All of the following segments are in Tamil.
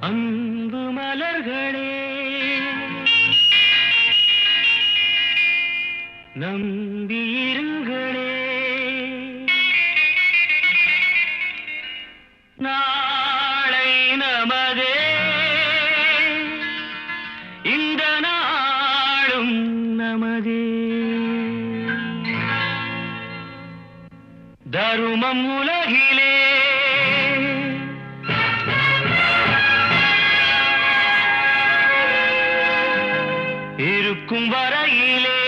அன்பு மலர்களே நம்பியிருங்களே, நாளை நமதே, இந்த நாளும் நமதே. தருமம் உலகிலே இருக்கும் வரையிலே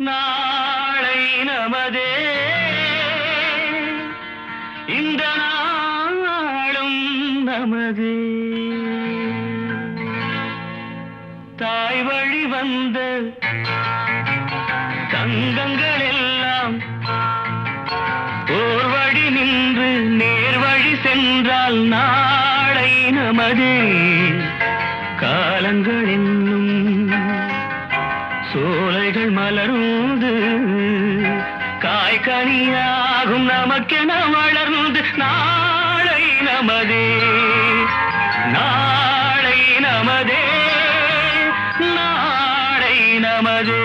நாளை நமதே, இந்த நாளும் நமதே. தாய் வழி வந்த தங்கங்கள் எல்லாம் ஓர் வழி நின்று நேர் வழி சென்றால் நாளை நமதே. காலங்கள் என்னும் சோலைகள் மலர்ந்து காய்கனியாகும் நமக்கென வளர்ந்து நாளை நமதே, நாளை நமதே, நாளை நமதே.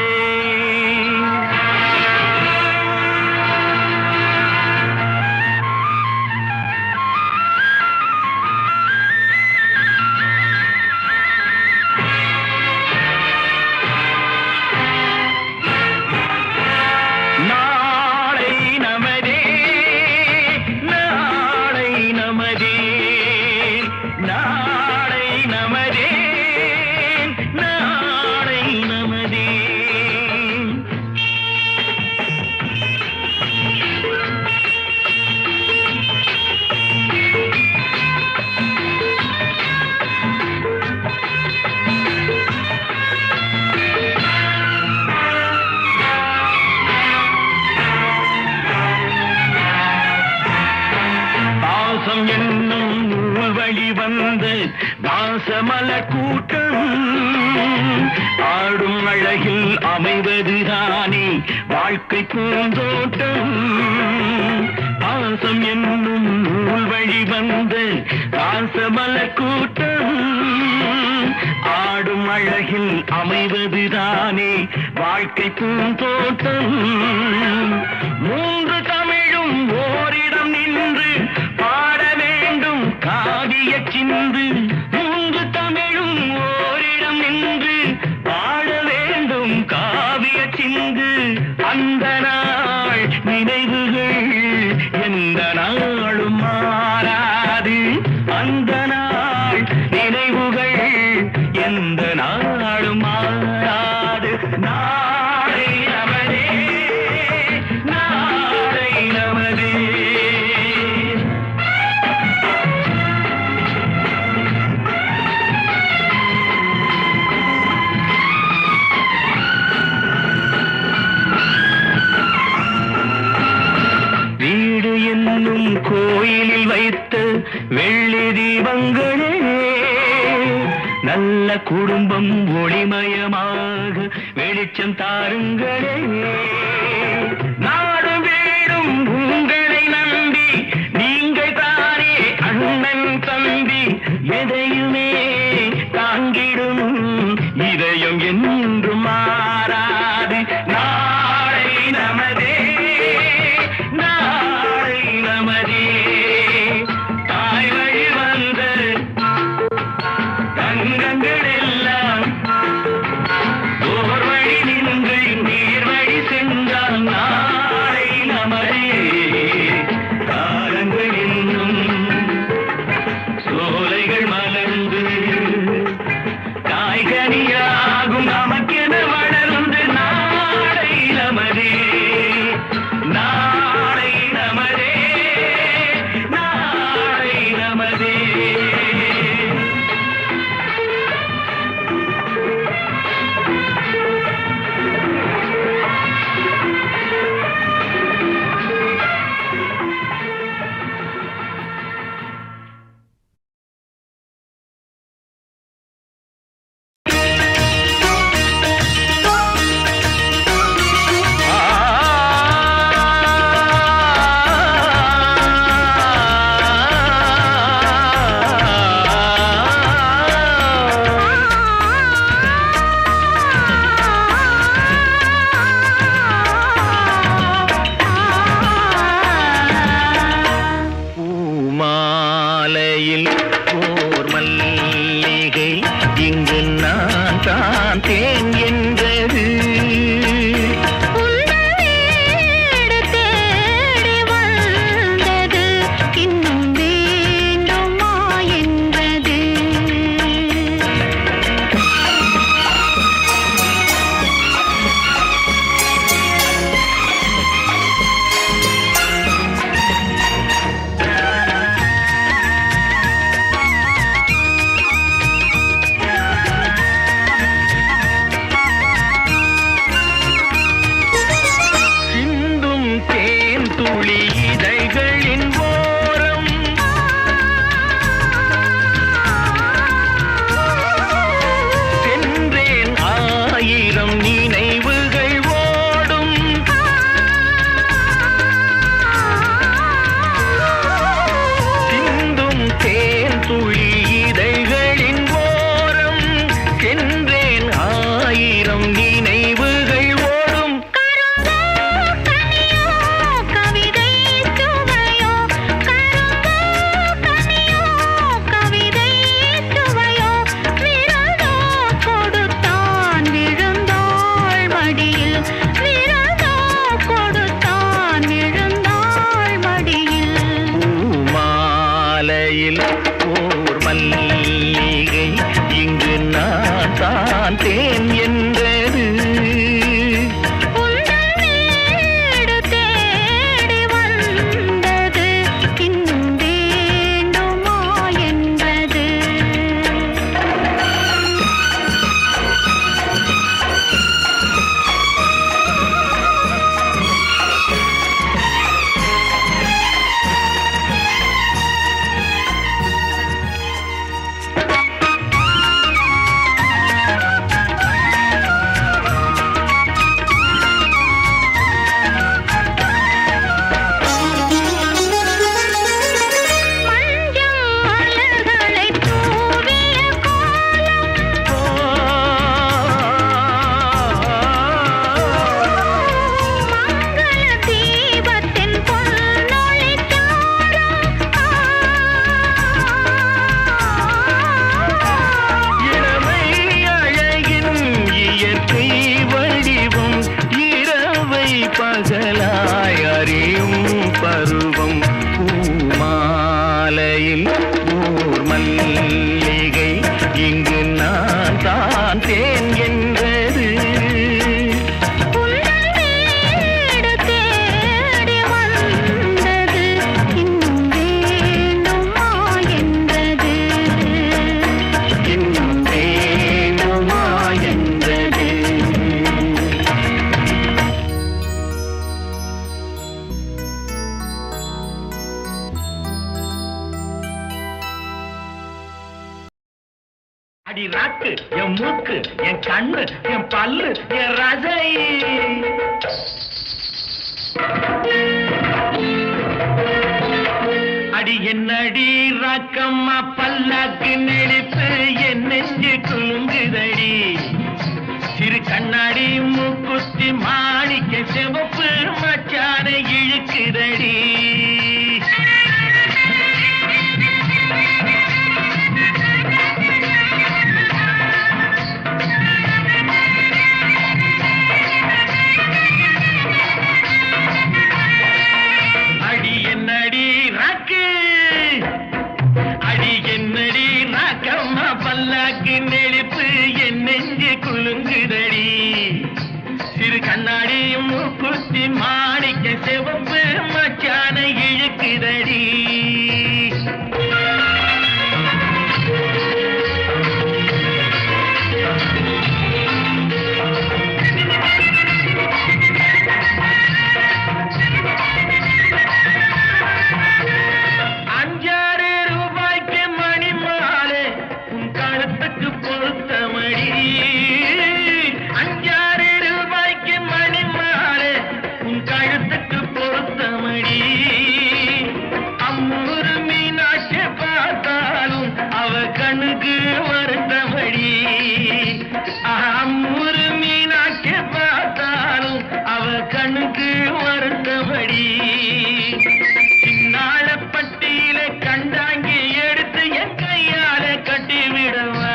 என்னும் நூல் வழி வந்த வாசமலர் கூட்டம் ஆடும் அழகில் அமைவதுதானே வாழ்க்கை பூந்தோட்டம். பாசம் என்னும் நூல் வழி வந்த வாசமலர் கூட்டம் ஆடும் அழகில் அமைவதுதானே வாழ்க்கை பூந்தோட்டம். மூன்று தமிழும் ஓரிடம் நின்று பாட வேண்டும் காவிய சிந்து. மூன்று தமிழும் ஓரிடம் நின்று பாட வேண்டும் காவிய சிந்து. அந்த நாள் நினைவுகள் எந்த நாளும் மாறாது. அந்த நாள் நினைவுகள் எந்த நாளும் மாறாது. நாளை நமதே, நாளை நமதே. வீடு என்னும் கோயிலில் வைத்த வெள்ளி தீபங்களே, நல்ல குடும்பம் ஒளிமயமாக வெளிச்சம் தாருங்களே. நாடும் வீடும் உங்களை நம்பி நீங்கள் தானே அண்ணன் தம்பி. எதையுமே தாங்கிடும் இதயம் என்றும் மாறாது. நாளை நமதே, நாளை நமதே. தாய் வழி வந்த தங்கங்கள் எல்லாம் ஓர் வழி நின்று நீர் வழி சென்றால் துளி இதழ்களின் ஓரம் சென்றேன் ஆயிரம் நினைவுகள் ஓடும் சிந்தும் தேன் துளி இதழ்களின் ஓரம் சென்றேன் ஆயிரம் நினைவுகள் ஓடும் மாலையில் ஓர் மல்லிகை இங்கு நான் தான் தேன் என்றது தேடி வந்தது இன்னும் வேண்டுமா என்றது இளமை அழகின் இயற்கை வடிவம் இரவை பகலாய் அறியும் பருவம் பூமாலையில் ஓர் மல்லிகை இங்கு நான் தான் தேன் என்றது தேடி வந்தது இன்னும் வேண்டுமா என்றது இன்னும் வேண்டுமா என்றது அடி ராக்கு என் மூக்கு என் கண்ணு என் பல்லு என் ரசை அடி என்னடி ராக்கம்மா பல்லாக்கு நெளிப்பு என் நெஞ்சு குலுங்குதடி சிறு கண்ணாடி மூக்குத்தி மாணிக்க சிவப்பு மச்சான இழுக்குதடி அடி என்னடி ராக்கு அடி என்னடி ராக்கம்மா பல்லாக்கு நெளிப்பு என் நெஞ்சு குலுங்குதடி சிறு கண்ணாடி மூக்குத்தி மாணிக்க சிவப்பு மச்சான இழுக்குதடி ₹5 மணி மாலை உன் கழுத்துக்கு பொருத்தமடி ₹5 மணி மாலை உன் கழுத்துக்கு பொருத்தமடி அம்மூரு மீனாட்சி பார்த்தாலும் அவ கண்ணுக்கு வருத்தமடி அம்மூரு மீனாட்சி பார்த்தாலும் அவ கண்ணுக்கு வருத்தமடி சின்னாள பட்டியில கண்டாங்கி எடுத்து என் கையால கட்டி விடவா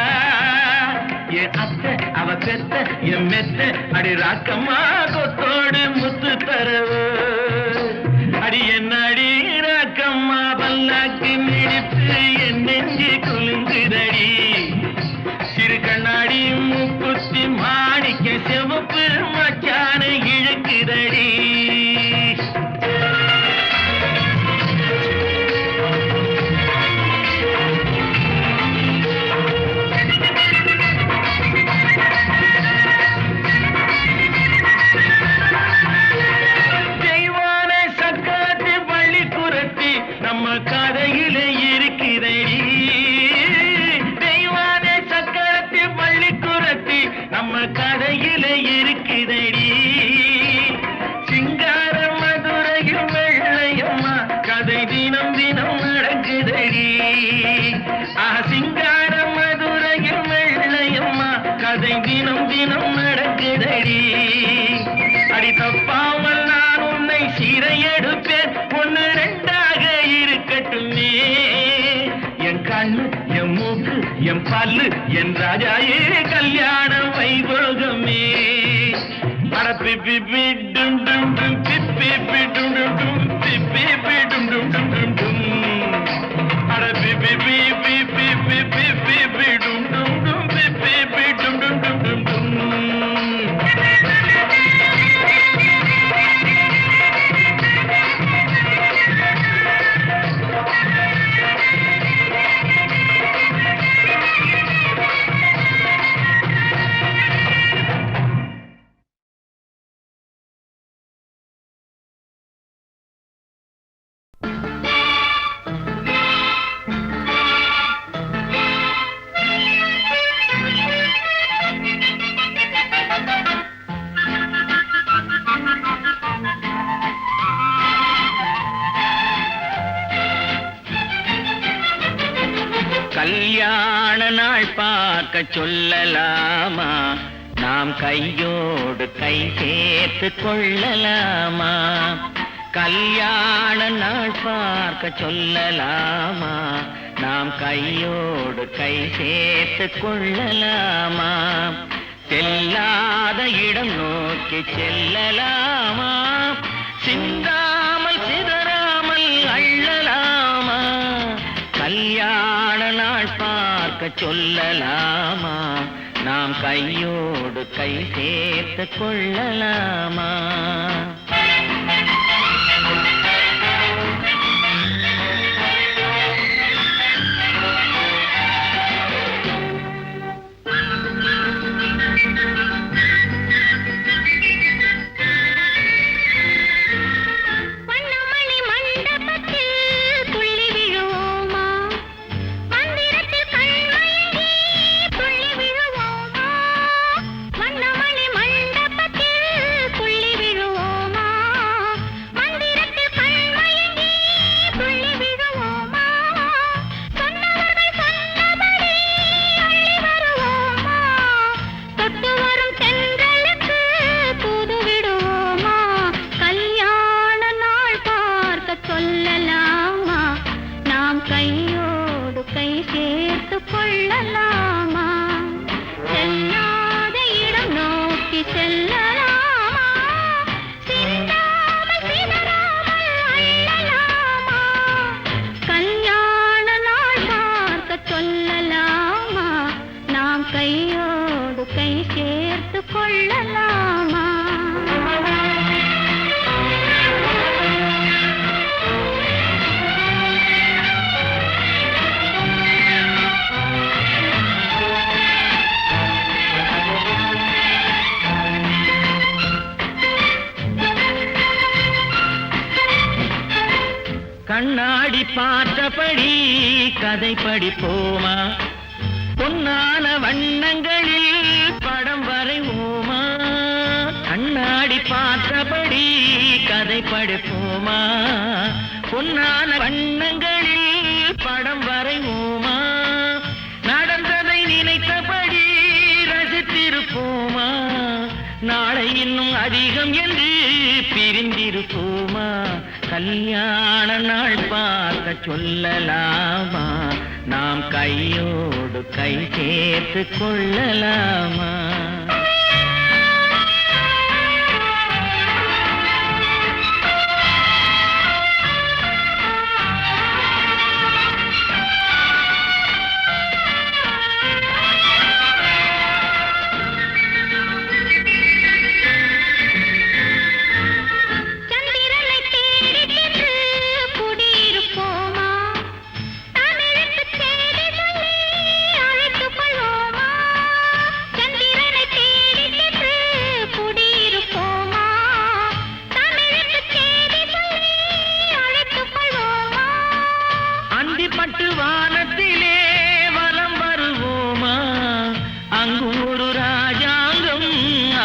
என் அத்தை அவ பெத்த என் மெத்த அடி ராக்கம்மா கொத்தோடு முத்து தரவு அடி என்னடி ராக்கம்மா பல்லாக்கு மிடிப்பு என் நெஞ்சு குலுங்குதடி சிறு கண்ணாடி மூக்குத்தி மாணிக்க சிவப்பு மச்சான இழுக்குதடி இருப்பேன் ஒண்ணு ரெண்டாக இருக்கட்டுமே என் கண்ணு என் மூக்கு என் பல்லு என் ராஜாயே கல்யாண வைபோகமே அட பிப்பி டும் டும் டும் பிப்பி டும் டும் டும் பிப்பி டும் டும் டும் டும் டும் அட பிப்பி பிப்பி பிப்பி பிப்பி டும் டும் டும் பிப்பி டும் டும் டும் டும் டும் கல்யாண நாள் பார்க்க சொல்லலாமா நாம் கையோடு கை சேர்த்து கொள்ளலாமா கல்யாண நாள் பார்க்க சொல்லலாமா நாம் கையோடு கை சேர்த்து கொள்ளலாமா செல்லாத இடம் நோக்கி செல்லலாமா சிந்தாமல் சிதறாமல் அள்ளலாமா கல்யாண நாள் பார்க்க சொல்லலாமா நாம் கையோடு கை சேர்த்து கொள்ளலாமா கண்ணாடி பார்த்தபடி கதை படிப்போமா பொன்னான வண்ணங்களில் படம் வரைவோமா கண்ணாடி பார்த்தபடி கதை படிப்போமா பொன்னான வண்ணங்களில் படம் வரைவோமா நடந்ததை நினைத்தபடி ரசித்திருப்போமா நாளை இன்னும் அதிகம் என்று பிரிந்திருப்போமா கல்யாண நாள் பார்க்க சொல்லலாமா நாம் கையோடு கை சேர்த்து கொள்ளலாமா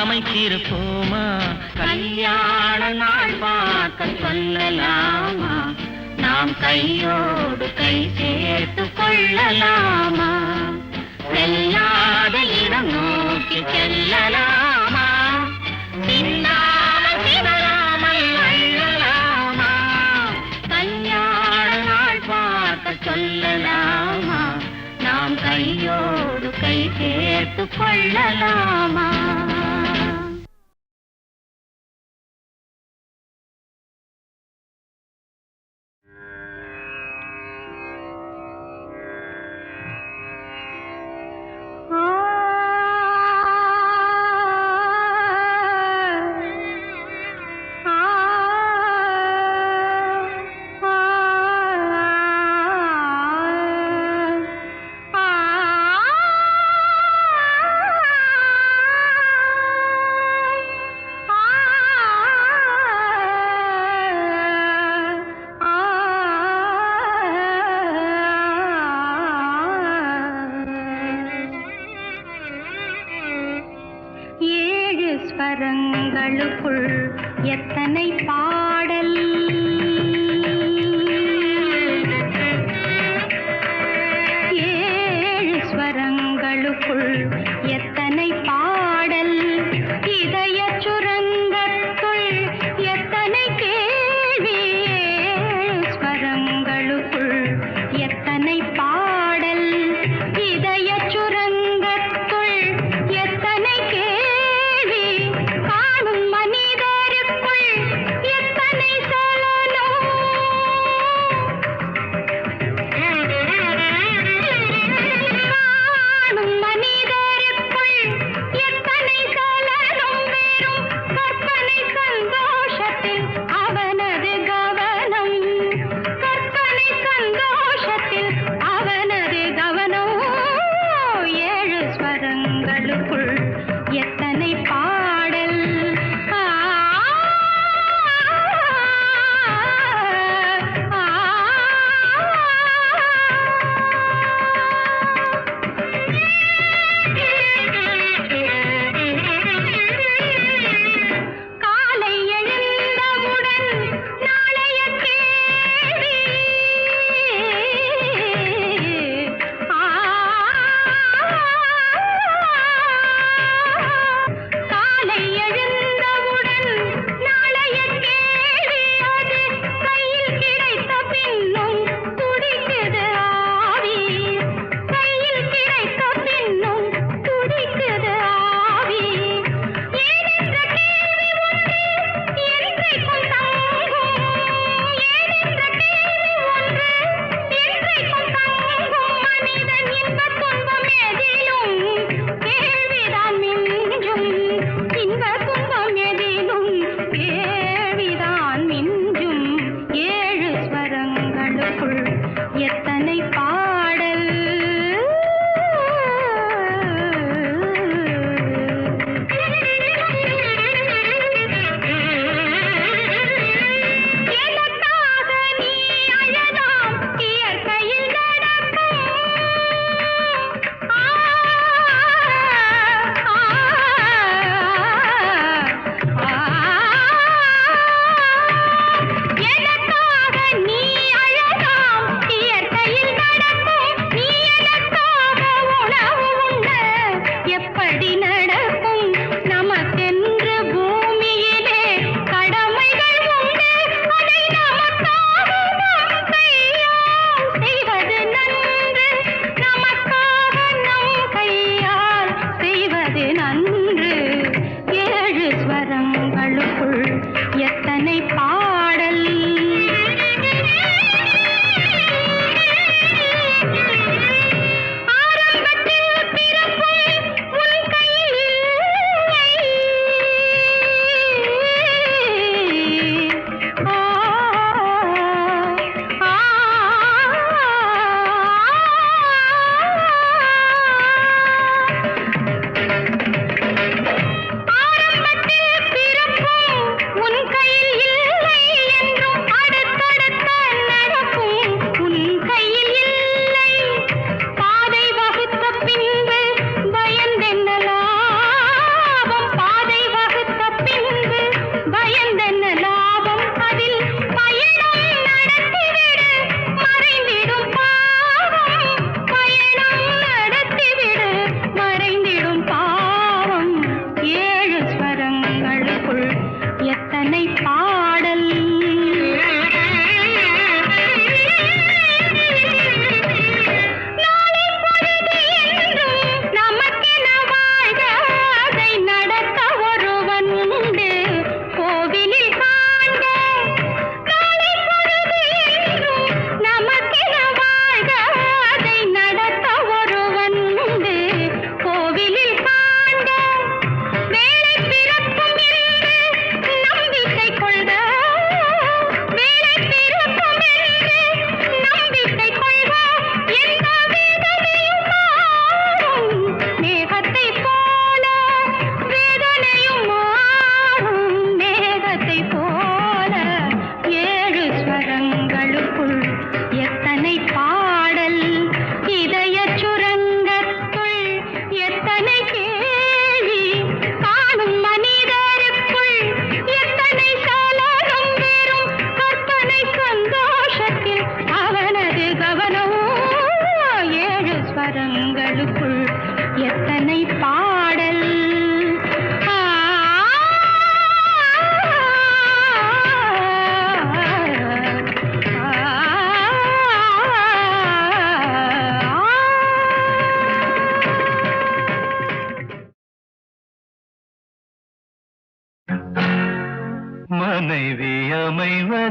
அமைத்திருப்போமா கல்யாண நாள் பார்க்க சொல்லலாமா நாம் கையோடு கை சேர்த்து கொள்ளலாமா செல்லாத இடம் நோக்கி செல்லலாமா சிந்தாமல் சிதறாமல் அள்ளலாமா சேர்த்துக் கொள்ளலாமா? ஸ்வரங்களுக்குள் எத்தனை பாடல், ஏழு ஸ்வரங்களுக்குள் எத்தனை பாடல், இதய சுரங்கத்துள் எத்தனை கேள்வி, ஏழு ஸ்வரங்களுக்குள் எத்தனை பாடல், இதய சுரங்கத்துள் எத்தனை கேள்வி, காணும் மனிதருக்குள் எத்தனை சலனம், காணும் மனிதருக்குள் எத்தனை சலனம், வெறும் கற்பனை சந்தோஷத்தில் அவனது கவனம், கற்பனை சந்தோஷத்தில் அவனது கவனம், ஏழு ஸ்வரங்களுக்குள் எத்தனை பாடல், காலை எழுந்தவுடன் நாளைய கேள்வி, காலை எழுந்தவுடன் நாளைய கேள்வி, அது கையில் கிடைத்த பின்னும் துடிக்குது ஆவி, கையில் கிடைத்த பின்னும் துடிக்குது ஆவி, ஏனென்ற கேள்வி ஒன்று என்றைக்கும் தங்கும், ஏனென்ற கேள்வி ஒன்று என்றைக்கும் தங்கும், மனிதன் இன்பத் துன்பம் எதிலும் கேள்விதான் மிஞ்சும், இன்பத் துன்பம் எதிலும் கேள்விதான் மிஞ்சும், ஏழு ஸ்வரங்களுக்குள் எத்தனை பாடல், எனக்காக நீ அழலாம் இயற்கையில் நடக்கும், எனக்காக நீ அழலாம்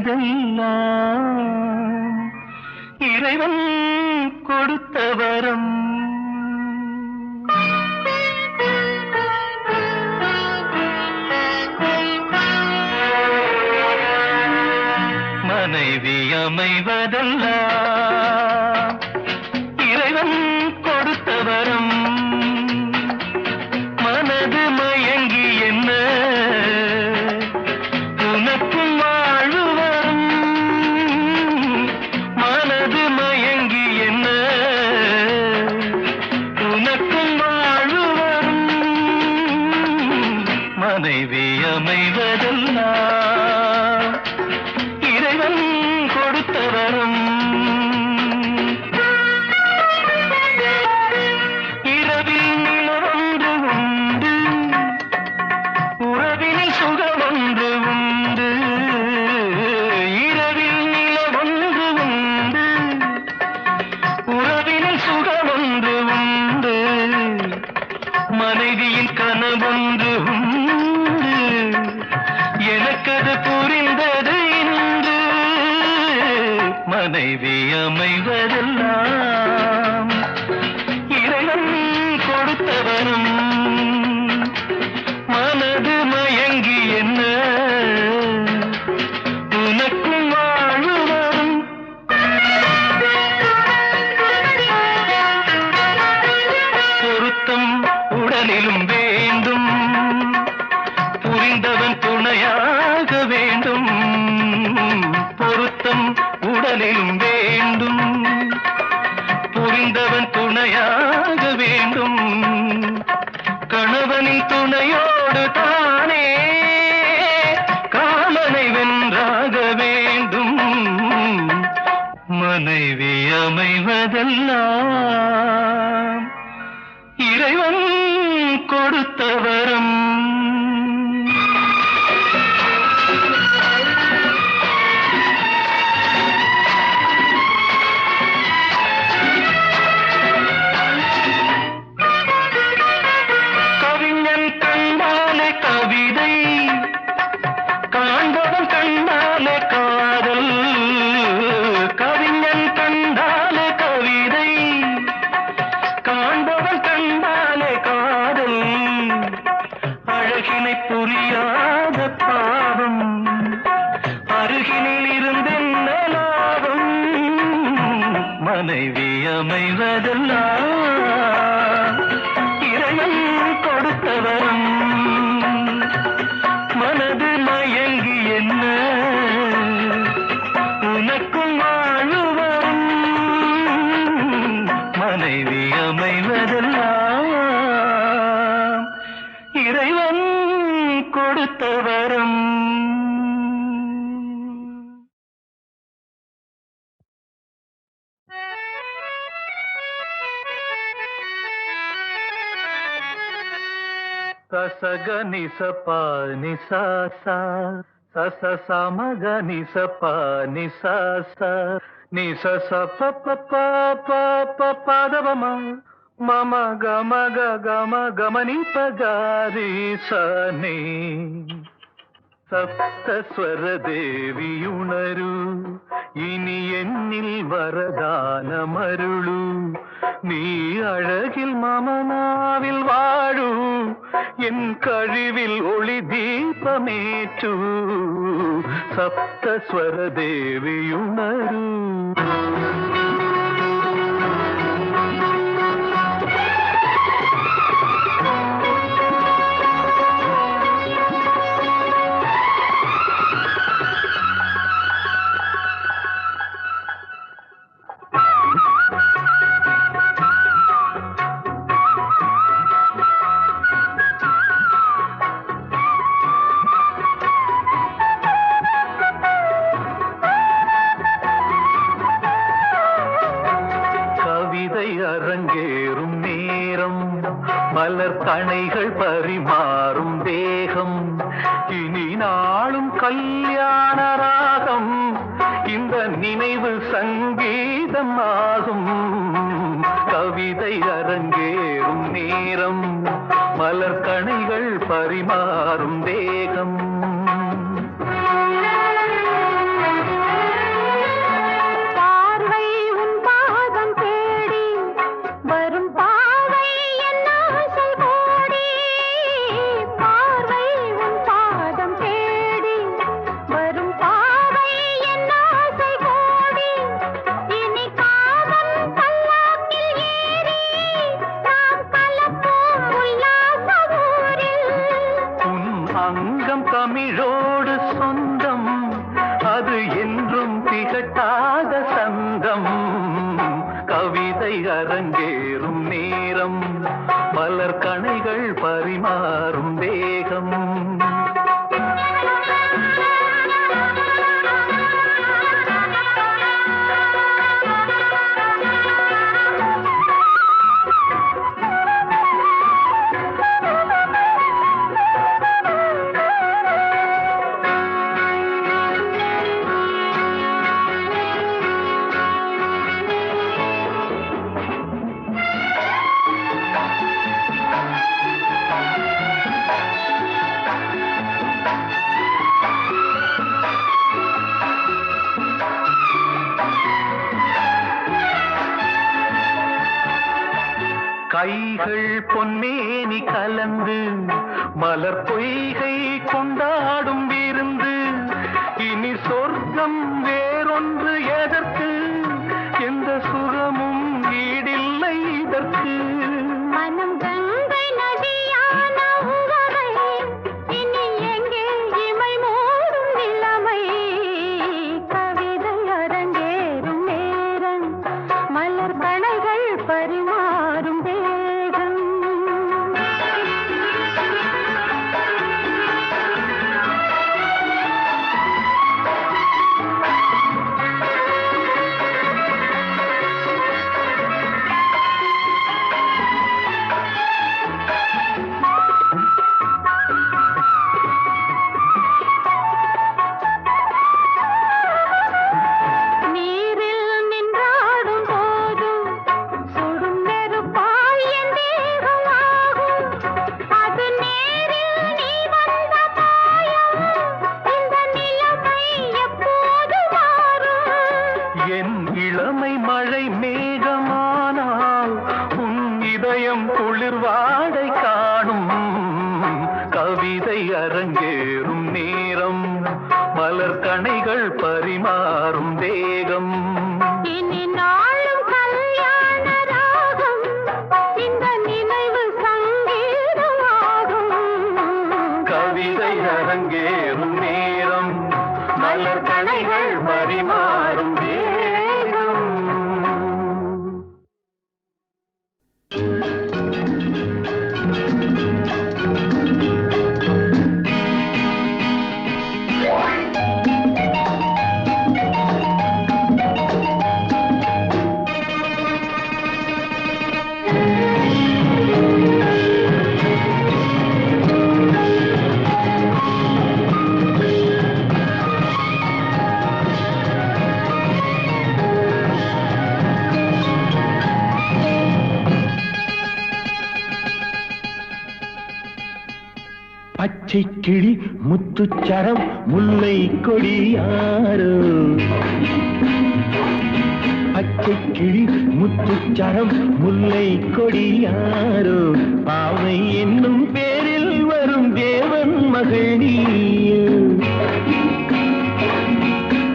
அமைவதெல்லாம் இறைவன் கொடுத்த வரம். மனைவி அமைவதெல்லாம் இறைவன் கொடுத்த வரம். மனது மயங்கி என்ன உனக்கும் வாழ்வு வரும். மனது மயங்கி என்ன உனக்கும் வாழ்வு வரும். மனைவி அமைவதெல்லாம் இறைவன் கொடுத்த வரம். இரவில் நிலவொன்று உண்டு, உறவினில் சுகமொன்று உண்டு. இரவில் நிலவொன்று உண்டு, உறவினில் சுகமொன்று உண்டு. மனைவியின் கனவொன்று உண்டு, எனக்கது புரிந்தது இன்று. மனைவி அமைவதெல்லாம் இறைவன் கொடுத்த வரம். மனது மயங்கி என்ன உனக்கும் வாழ்வு வரும். பொருத்தம் உடலிலும் வேண்டும், புரிந்தவன் துணையாக வேண்டும். பொருத்தம் உடலிலும் வேண்டும், புரிந்தவன் துணையாக வேண்டும். கணவனின் துணையோடு தானே காமனை வென்றாக வேண்டும். மனைவி அமைவதெல்லாம் இறைவன் கொடுத்த வரம். கவிஞன் கண்டாலே கவிதை, காண்பவன் கண்டாலே காதல். கவிஞன் கண்டாலே கவிதை, காண்பவன் கண்டாலே காதல். அழகினை புரியாத பாவம், அருகினில் இருந்தென்ன லாபம். மனைவி அமைவதெல்லாம் இறைவன் கொடுத்த வரம். மனது மயங்கி என்ன உனக்கும் வாழ்வு வரும். மனைவி அமைவதெல்லாம் இறைவன் கொடுத்த வரம். சசக நிசப நிசச சச சமக நிசப நிசச நிசச பப்ப பப்ப பதவம மம கம கம கமனி பகாரி சனே. സപ്തസ്വര ദേവിയുണരൂ ഇനി എന്നിൽ വരദാനമരുളൂ. നീ അഴകിൽ മമനാവിൽ വാഴൂ, എൻ കഴിവിൽ ഒളി ദീപമേറ്റൂ. സപ്തസ്വര ദേവിയുണരൂ. அரங்கேறும் நேரம், மலர் கணைகள் பரிமாறும் தேகம். இனி நாளும் கல்யாண ராகம், இந்த நினைவு சங்கீதம் ஆகும். கவிதை அரங்கேறும் நேரம், மலர் கணைகள் பரிமாறும் தேகம். கட்டாத சந்தம் கவிதை அரங்கேறும் நேரம் மலர் கணைகள் பரிமாறும் வேகம் கைகள் பொன்மேனி கலந்து மலர் பொய்கை கொண்டாடும் விருந்து இனி சொர்க்கம் வேறொன்று எதற்கு எந்த சுகமும் ஈடில்லை இதற்கு மனம் கங்கை நதியான உவகை இனி எங்கே இமை மூடும் நிலைமை கவிதை அரங்கேறும் நேரம் மலர் கணைகள் பரிமாறும் வேகம் இளமை மழை மேகமானால் உன் இதயம் குளிர்வாடை காணும் கவிதை அரங்கேறும் நேரம் மலர் கணைகள் பரிமாறும் வேகம் இனி நாளும் கல்யாண ராகம் இந்த நினைவு சங்கீதமாகும் கவிதை அரங்கேறும் நேரம் மலர் கணைகள் பரிமாறும் வேகம் பச்சை கிளி முத்துச்சரம் முல்லை கொடியாரோ பச்சை கிளி முத்துச்சரம் முல்லை கொடியாரோ பாவை என்னும் பேரில் வரும் தேவன் மகள் நீயோ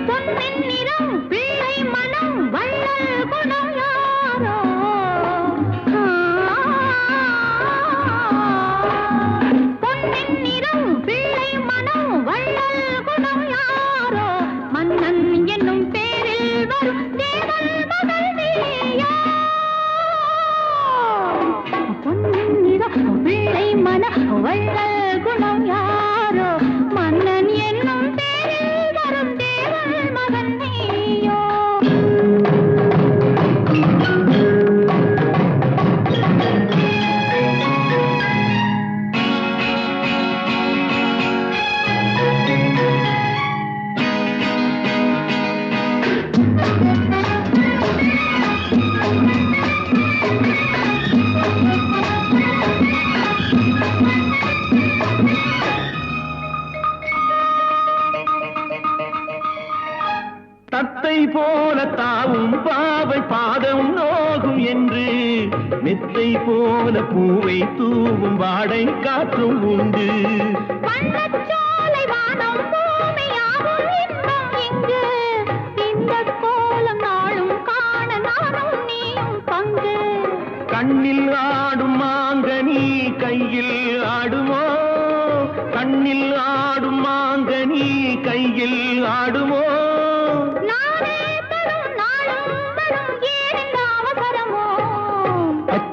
பொன்னின் நிறம் பிள்ளை மனம் வள்ளல் குணம் யாரோ பொன்னின் நிறம் பிள்ளை மனம் வள்ளல் குணம் யாரோ மன்னன் என்னும் பேரில் வரும் தேவன் மகள் நீயோ பொன்னின் நிறம் பிள்ளை மனம் வள்ளல் குணம் யாரோ மன்னன் என்னும் பேரில் வரும் தேவன் மகன் நீயோ தத்தை போல தாவும் பாவை பாதம் நோகும் என்று மெத்தை போல பூவை தூவும் வாடை காற்றும் உண்டு வண்ணச்சோலை வானம் பூமியாகும் இன்பம் இங்கு இந்த கோலம் நாளும் காண நானும் நீயும் பங்கு கண்ணில் ஆடும் மாங்கனி கையில் ஆடுமோ கண்ணில் ஆடும் மாங்கனி கையில் ஆடுமோ நானே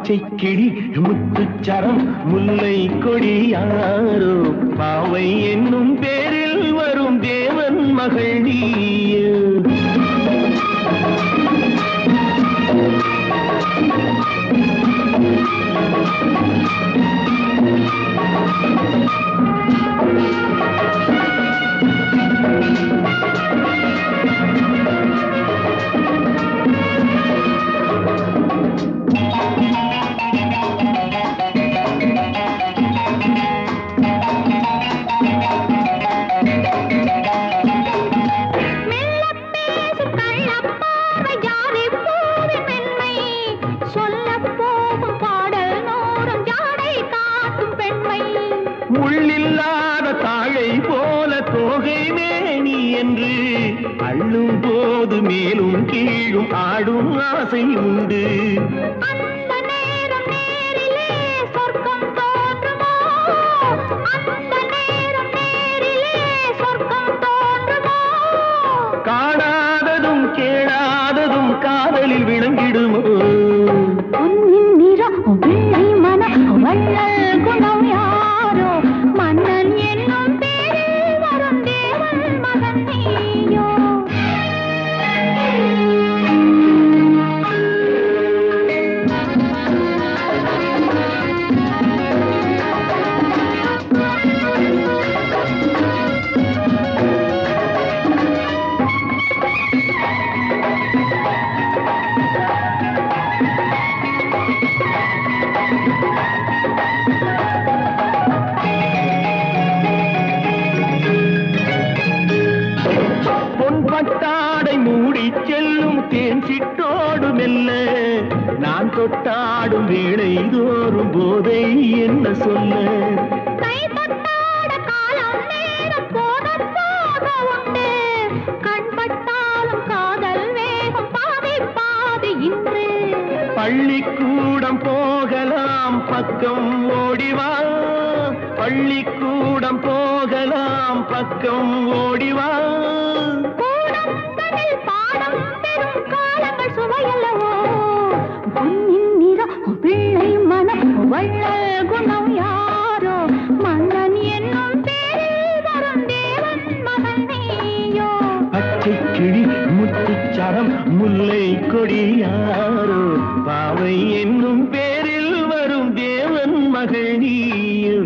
பச்சை கிளி முத்துச்சரம் முல்லை கொடி யாரோ பாவை என்னும் பேரில் வரும் தேவன் மகள் நீயோ. முள்ளில்லாத தாழை போல தோகை மேனி என்று அள்ளும் போது மேலும் கீழும் ஆடும் ஆசை உண்டு. அந்த நேரம் நேரிலே சொர்க்கம் தோன்றுமோ, அந்த நேரம் நேரிலே சொர்க்கம் தோன்றுமோ. காணாததும் கேளாததும் காதலில் விளங்கிடுமோ. பொன்னின் நிறம் வெள்ளை மனம் வள்ளல் குணம் யாரோ மன்னன் என்னும் பேரில் வரும் தேவன் மகன் நீயோ. பொன்பட்டாடை மூடி செல்லும் தேன் சிட்டோடு மெல்ல நான் தொட்டாடும் வேளை தோறும் போதை என்ன சொல்ல. கை தொட்டாட காலம் நேரம் போக போக உண்டு, கண் பட்டாலும் காதல் வேகம் பாதி பாதி இன்று. பள்ளிக்கூடம் போகலாம் பக்கம் ஓடிவா, பள்ளிக்கூடம் போகலாம் பக்கம் ஓடிவா. கூடங்களில் பாடம் பெறும் காலங்கள் சுவையல்லவோ. பொன்னின் நிறம் பிள்ளை மனம் வள்ளல் குணம் யாரோ மன்னன் என்னும் பேரில் வரும் தேவன் மகன் நீயோ. பச்சை கிளி முத்துச்சரம் முல்லை கொடி யாரோ பாவை என்னும் பேரில் வரும் தேவன் மகள் நீயோ.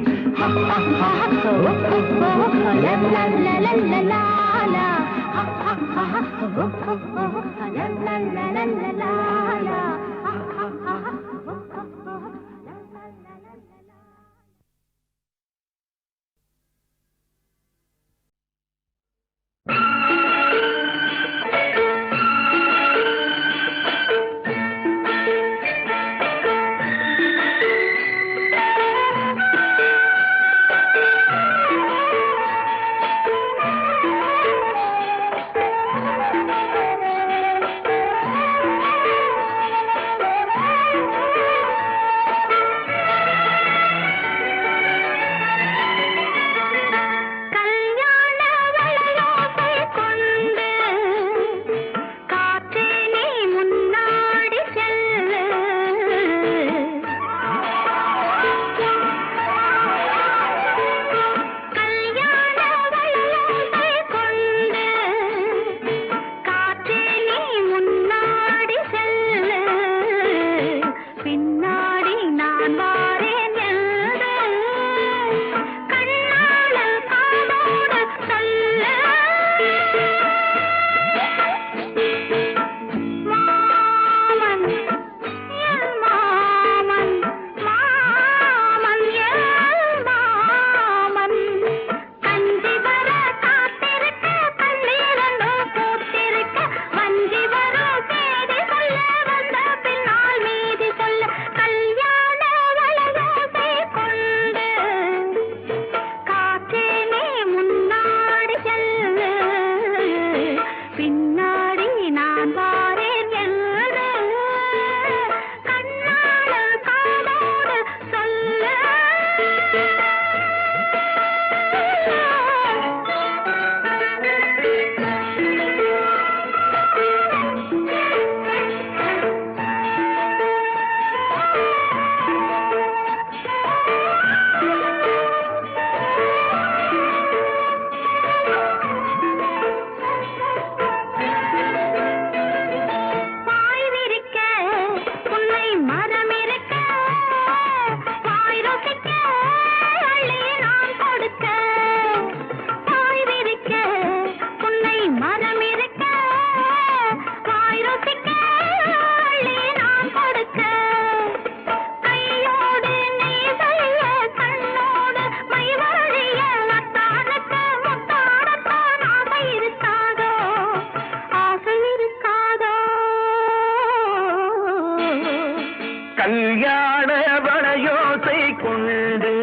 கல்யாண வளையோசை கொண்டு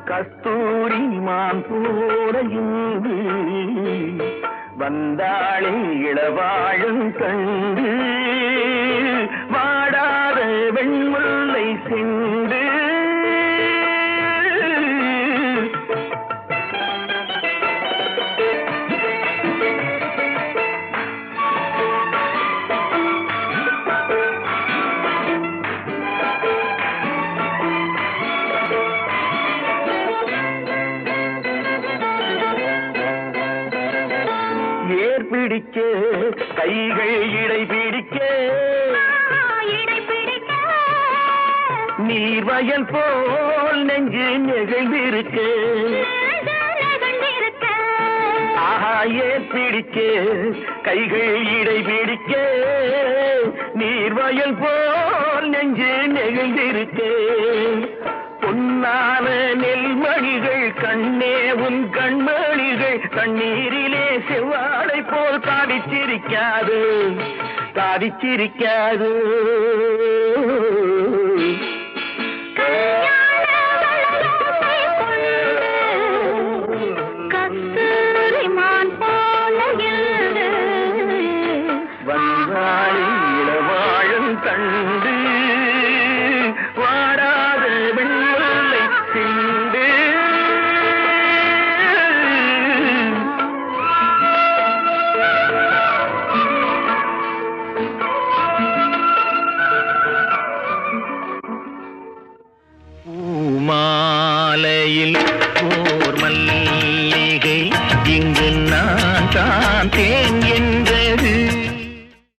கஸ்தூரி மான் போரையுண்டு வந்தாளே இளவாழும் கண்டு வாடாத வெண்முல்லை சென்று பிடிக்க கைகள் இடை பிடிக்க நீர்வயல் போல் நெஞ்சு நெகிழ்ந்திருக்க ஆயே பிடிக்க கைகள் இடை பிடிக்க நீர்வயல் போல் நெஞ்சு நெகிழ்ந்திருக்க பொன்னான நெல்மணிகள் கண்ணே உன் கண்மணிகள் கண்ணீரிலே செவ்வாழை போல் தாவிச்சிருக்காது தாவிச்சிருக்காது வந்தாளி இளவாழும் கண்டு வாடாத வெண்முல்லை சிந்து பூமாலையில்